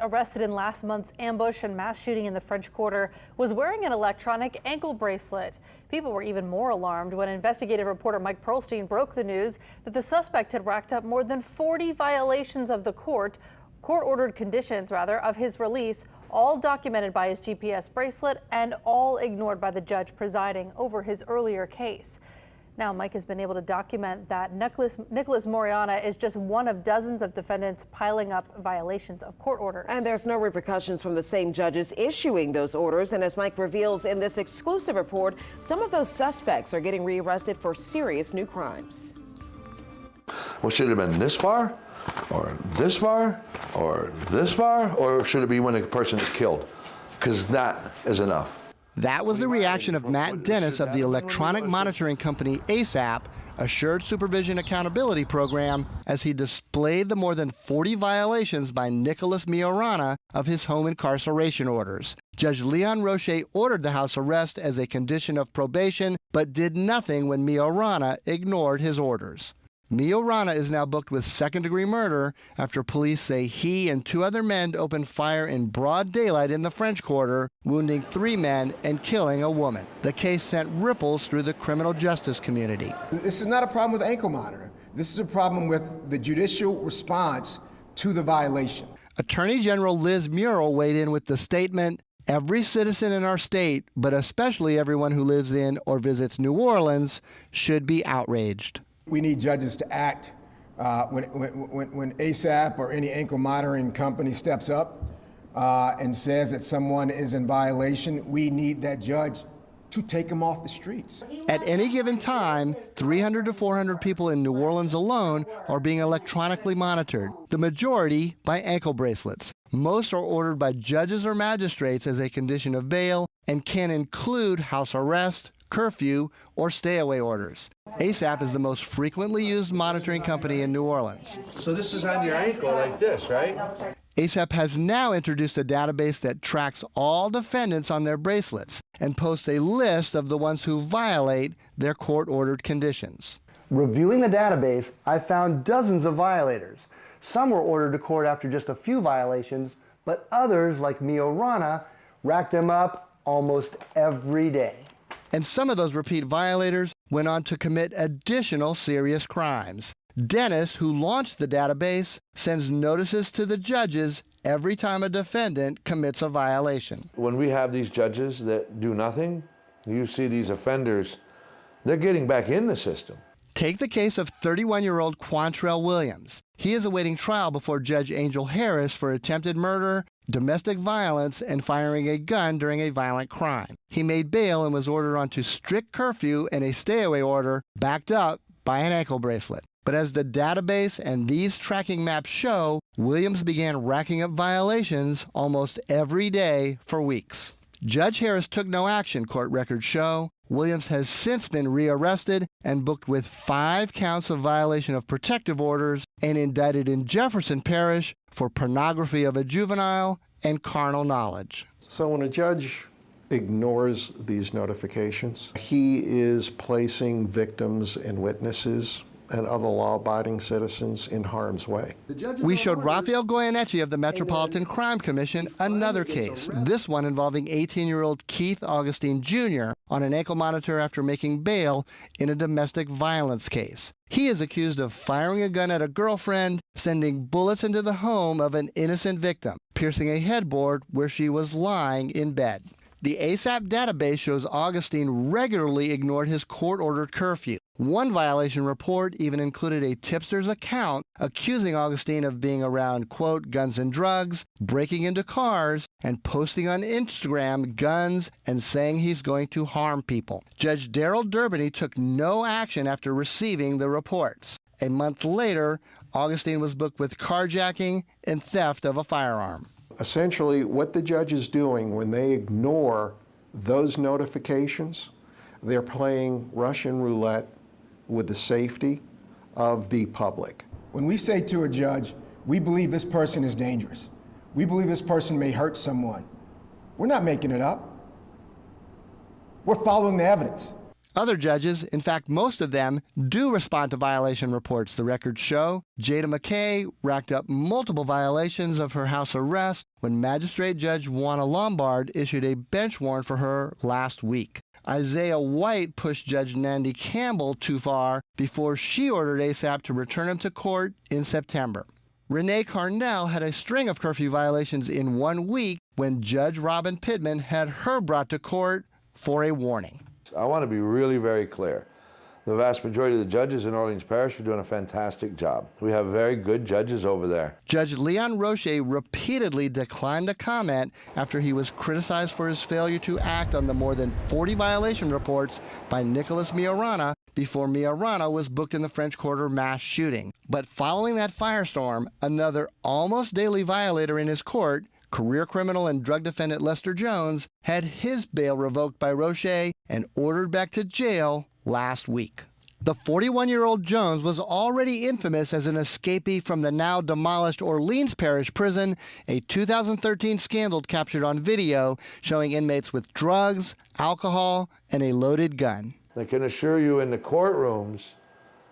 Arrested in last month's ambush and mass shooting in the French Quarter was wearing an electronic ankle bracelet. People were even more alarmed when investigative reporter Mike Pearlstein broke the news that the suspect had racked up more than 40 violations of the court-ordered conditions of his release, all documented by his GPS bracelet and all ignored by the judge presiding over his earlier case. Now, Mike has been able to document that Nicholas Miorana is just one of dozens of defendants piling up violations of court orders. And there's no repercussions from the same judges issuing those orders. And as Mike reveals in this exclusive report, some of those suspects are getting rearrested for serious new crimes. Well, should it have been this far, or this far, or this far, or should it be when a person is killed? Because that is enough. That was the reaction of Matt Dennis of the electronic monitoring company ASAP, Assured Supervision Accountability Program, as he displayed the more than 40 violations by Nicholas Miorana of his home incarceration orders. Judge Leon Roche ordered the house arrest as a condition of probation, but did nothing when Miorana ignored his orders. Miorana is now booked with second-degree murder after police say he and 2 other men opened fire in broad daylight in the French Quarter, wounding 3 men and killing a woman. The case sent ripples through the criminal justice community. This is not a problem with ankle monitoring. This is a problem with the judicial response to the violation. Attorney General Liz Murrill weighed in with the statement, "Every citizen in our state, but especially everyone who lives in or visits New Orleans, should be outraged." We need judges to act when ASAP or any ankle monitoring company steps up and says that someone is in violation. We need that judge to take them off the streets. At any given time, 300 to 400 people in New Orleans alone are being electronically monitored, the majority by ankle bracelets. Most are ordered by judges or magistrates as a condition of bail and can include house arrest, curfew, or stay-away orders. ASAP is the most frequently used monitoring company in New Orleans. So this is on your ankle like this, right? ASAP has now introduced a database that tracks all defendants on their bracelets and posts a list of the ones who violate their court-ordered conditions. Reviewing the database, I found dozens of violators. Some were ordered to court after just a few violations, but others, like Miorana, racked them up almost every day. And some of those repeat violators went on to commit additional serious crimes. Dennis, who launched the database, sends notices to the judges every time a defendant commits a violation. When we have these judges that do nothing, you see these offenders, they're getting back in the system. Take the case of 31-year-old Quantrell Williams. He is awaiting trial before Judge Angel Harris for attempted murder, domestic violence, and firing a gun during a violent crime. He made bail and was ordered onto strict curfew and a stay-away order, backed up by an ankle bracelet. But as the database and these tracking maps show, Williams began racking up violations almost every day for weeks. Judge Harris took no action, court records show. Williams has since been rearrested and booked with 5 counts of violation of protective orders and indicted in Jefferson Parish for pornography of a juvenile and carnal knowledge. So when a judge ignores these notifications, he is placing victims and witnesses and other law-abiding citizens in harm's way. We showed Rafael Goyeneche of the Metropolitan Crime Commission another case, this one involving 18-year-old Keith Augustine Jr. on an ankle monitor after making bail in a domestic violence case. He is accused of firing a gun at a girlfriend, sending bullets into the home of an innocent victim, piercing a headboard where she was lying in bed. The ASAP database shows Augustine regularly ignored his court-ordered curfew. One violation report even included a tipster's account accusing Augustine of being around, quote, guns and drugs, breaking into cars, and posting on Instagram guns and saying he's going to harm people. Judge Daryl Durbany took no action after receiving the reports. A month later, Augustine was booked with carjacking and theft of a firearm. Essentially, what the judge is doing when they ignore those notifications, they're playing Russian roulette with the safety of the public. When we say to a judge, we believe this person is dangerous, we believe this person may hurt someone, we're not making it up. We're following the evidence. Other judges, in fact most of them, do respond to violation reports. The records show Jada McKay racked up multiple violations of her house arrest when Magistrate Judge Juana Lombard issued a bench warrant for her last week. Isaiah White pushed Judge Nandy Campbell too far before she ordered ASAP to return him to court in September. Renee Carnell had a string of curfew violations in 1 week when Judge Robin Pittman had her brought to court for a warning. I want to be really very clear. The vast majority of the judges in Orleans Parish are doing a fantastic job. We have very good judges over there. Judge Leon Roche repeatedly declined to comment after he was criticized for his failure to act on the more than 40 violation reports by Nicholas Miorana before Miorana was booked in the French Quarter mass shooting. But following that firestorm, another almost daily violator in his court, career criminal and drug defendant Lester Jones, had his bail revoked by Roche and ordered back to jail last week. The 41-year-old Jones was already infamous as an escapee from the now demolished Orleans Parish prison, a 2013 scandal captured on video showing inmates with drugs, alcohol, and a loaded gun. I can assure you in the courtrooms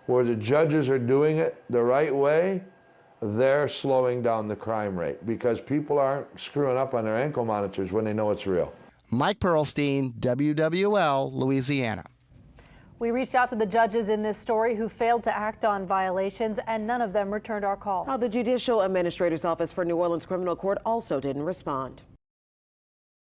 where the judges are doing it the right way, they're slowing down the crime rate because people aren't screwing up on their ankle monitors when they know it's real. Mike Pearlstein, WWL, Louisiana. We reached out to the judges in this story who failed to act on violations, and none of them returned our calls. The Judicial Administrator's Office for New Orleans Criminal Court also didn't respond.